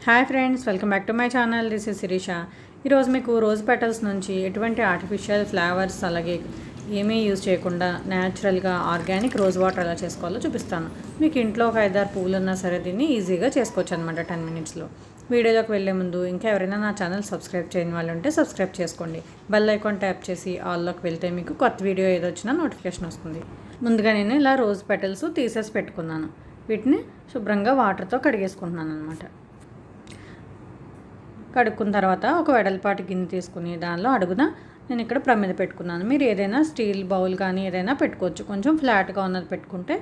Hi friends, welcome back to my channel. This is Shirisha. ఈరోజు మీకు rose petals నుంచి ఎటువంటి ఆర్టిఫిషియల్ ఫ్లేవర్స్ అలాగే ఏమీ యూజ్ చేయకుండా న్యాచురల్గా ఆర్గానిక్ రోజ్ వాటర్ ఎలా చేసుకోవాలో చూపిస్తాను. మీకు ఇంట్లో ఒక 5-6 పువ్వులు ఉన్నా సరే దీన్ని ఈజీగా చేసుకోవచ్చు అనమాట 10 మినిట్స్లో. వీడియోలోకి వెళ్ళే ముందు ఇంకా ఎవరైనా నా ఛానల్ సబ్స్క్రైబ్ చేయని వాళ్ళు ఉంటే సబ్స్క్రైబ్ చేసుకోండి. బెల్ ఐకాన్ ట్యాప్ చేసి ఆల్లోకి వెళ్తే మీకు కొత్త వీడియో ఏదో వచ్చినా నోటిఫికేషన్ వస్తుంది. ముందుగా నేను ఇలా రోజ్ పెటల్స్ తీసేసి పెట్టుకున్నాను. వీటిని శుభ్రంగా వాటర్తో కడిగేసుకుంటున్నాను అనమాట. కడుక్కున్న తర్వాత ఒక వెడల్పాటి గిన్నె తీసుకుని దానిలో అడుగున నేను ఇక్కడ ప్రమిద పెట్టుకున్నాను. మీరు ఏదైనా స్టీల్ బౌల్ కానీ ఏదైనా పెట్టుకోవచ్చు. కొంచెం ఫ్లాట్గా ఉన్నది పెట్టుకుంటే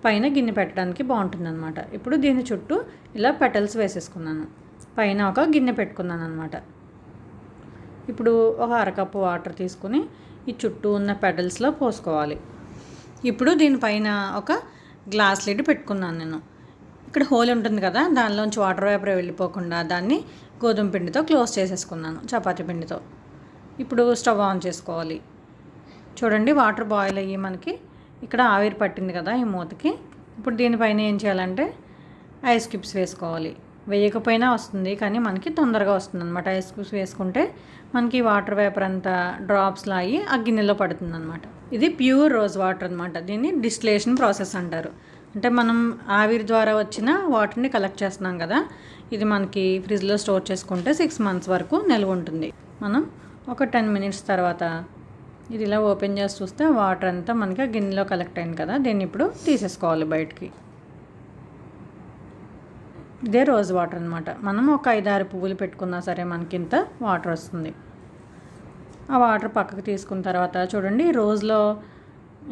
పైన గిన్నె పెట్టడానికి బాగుంటుంది అనమాట. ఇప్పుడు దీని చుట్టూ ఇలా పెటల్స్ వేసేసుకున్నాను. పైన ఒక గిన్నె పెట్టుకున్నాను అనమాట. ఇప్పుడు ఒక అరకప్పు వాటర్ తీసుకుని ఈ చుట్టూ ఉన్న పెటల్స్లో పోసుకోవాలి. ఇప్పుడు దీనిపైన ఒక గ్లాస్ లిడ్ పెట్టుకున్నాను నేను. ఇక్కడ హోల్ ఉంటుంది కదా, దానిలోంచి వాటర్ వేపర్ వెళ్ళిపోకుండా దాన్ని గోధుమ పిండితో క్లోజ్ చేసేసుకున్నాను, చపాతీ పిండితో. ఇప్పుడు స్టవ్ ఆన్ చేసుకోవాలి. చూడండి, వాటర్ బాయిల్ అయ్యి మనకి ఇక్కడ ఆవిరి పట్టింది కదా ఈ మూతకి. ఇప్పుడు దీనిపైన ఏం చేయాలంటే ఐస్ క్యూబ్స్ వేసుకోవాలి. వేయకపోయినా వస్తుంది, కానీ మనకి తొందరగా వస్తుంది అనమాట. ఐస్ క్యూబ్స్ వేసుకుంటే మనకి వాటర్ వేపర్ అంతా డ్రాప్స్లా అయ్యి ఆ గిన్నెలో పడుతుంది అనమాట. ఇది ప్యూర్ రోజ్ వాటర్ అనమాట. దీన్ని డిస్టిలేషన్ ప్రాసెస్ అంటారు. అంటే మనం ఆవిరి ద్వారా వచ్చిన వాటర్ని కలెక్ట్ చేస్తున్నాం కదా, ఇది మనకి ఫ్రిడ్జ్లో స్టోర్ చేసుకుంటే 6 months వరకు నిల్వ ఉంటుంది. మనం ఒక 10 minutes తర్వాత ఇది ఇలా ఓపెన్ చేసి చూస్తే వాటర్ అంతా మనకి ఆ గిన్నెలో కలెక్ట్ అయింది కదా, దీన్ని ఇప్పుడు తీసేసుకోవాలి బయటికి. ఇదే రోజ్ వాటర్ అనమాట. మనం ఒక 5-6 పువ్వులు పెట్టుకున్నా సరే మనకి ఇంత వాటర్ వస్తుంది. ఆ వాటర్ పక్కకు తీసుకున్న తర్వాత చూడండి, రోజులో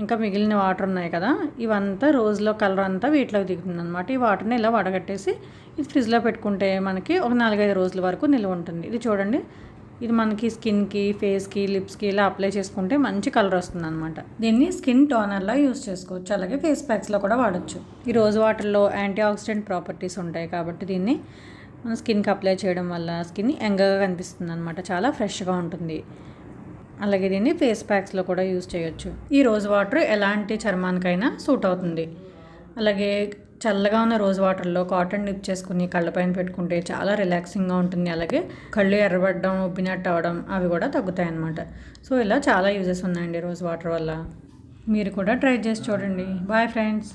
ఇంకా మిగిలిన వాటర్ ఉన్నాయి కదా, ఇవంతా రోజులో కలర్ అంతా వీటిలోకి దిగుతుంది అనమాట. ఈ వాటర్ని ఇలా వడగట్టేసి ఇది ఫ్రిడ్జ్లో పెట్టుకుంటే మనకి ఒక 4-5 రోజుల వరకు నిల్వ ఉంటుంది. ఇది చూడండి, ఇది మనకి స్కిన్కి, ఫేస్కి, లిప్స్కి ఇలా అప్లై చేసుకుంటే మంచి కలర్ వస్తుంది అనమాట. దీన్ని స్కిన్ టోనర్లా యూస్ చేసుకోవచ్చు, అలాగే ఫేస్ ప్యాక్స్లో కూడా వాడచ్చు. ఈ రోజ్ వాటర్లో యాంటీ ఆక్సిడెంట్ ప్రాపర్టీస్ ఉంటాయి కాబట్టి దీన్ని మన స్కిన్కి అప్లై చేయడం వల్ల స్కిన్ యంగ్గా కనిపిస్తుంది అనమాట, చాలా ఫ్రెష్గా ఉంటుంది. అలాగే దీన్ని ఫేస్ ప్యాక్స్లో కూడా యూజ్ చేయొచ్చు. ఈ రోజ్ వాటర్ ఎలాంటి చర్మానికైనా సూట్ అవుతుంది. అలాగే చల్లగా ఉన్న రోజ్ వాటర్లో కాటన్ డిప్ చేసుకుని కళ్ళపైన పెట్టుకుంటే చాలా రిలాక్సింగ్గా ఉంటుంది. అలాగే కళ్ళు ఎర్రబడడం, ఉబ్బినట్టు అవ్వడం అవి కూడా తగ్గుతాయి అన్నమాట. సో ఇలా చాలా యూజెస్ ఉన్నాయండి రోజ్ వాటర్ వల్ల. మీరు కూడా ట్రై చేసి చూడండి. Bye friends.